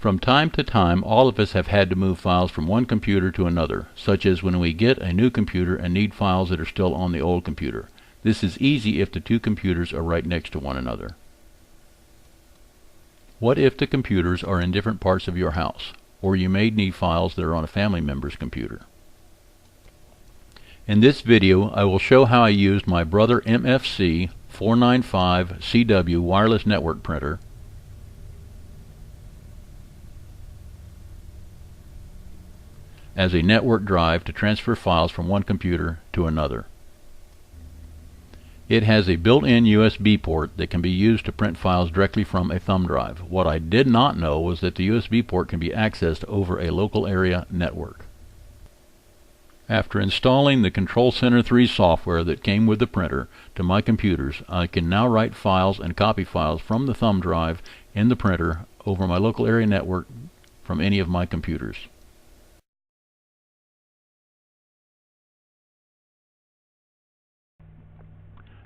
From time to time, all of us have had to move files from one computer to another, such as when we get a new computer and need files that are still on the old computer. This is easy if the two computers are right next to one another. What if the computers are in different parts of your house, or you may need files that are on a family member's computer? In this video, I will show how I used my Brother MFC-495CW wireless network printer as a network drive to transfer files from one computer to another. It has a built-in USB port that can be used to print files directly from a thumb drive. What I did not know was that the USB port can be accessed over a local area network. After installing the Control Center 3 software that came with the printer to my computers, I can now write files and copy files from the thumb drive in the printer over my local area network from any of my computers.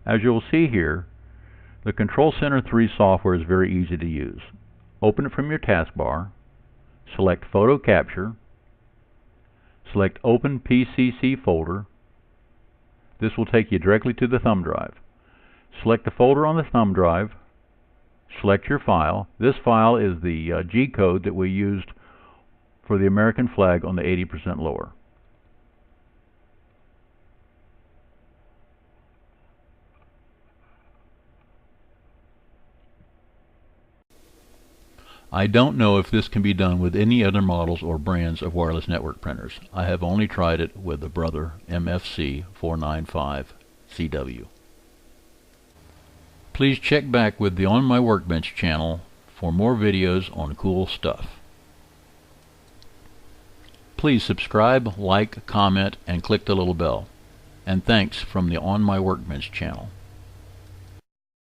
As you will see here, the Control Center 3 software is very easy to use. Open it from your taskbar, select Photo Capture, select Open PCC Folder. This will take you directly to the thumb drive. Select the folder on the thumb drive, select your file. This file is the G code that we used for the American flag on the 80% lower. I don't know if this can be done with any other models or brands of wireless network printers. I have only tried it with the Brother MFC-495CW. Please check back with the On My Workbench channel for more videos on cool stuff. Please subscribe, like, comment, and click the little bell. And thanks from the On My Workbench channel.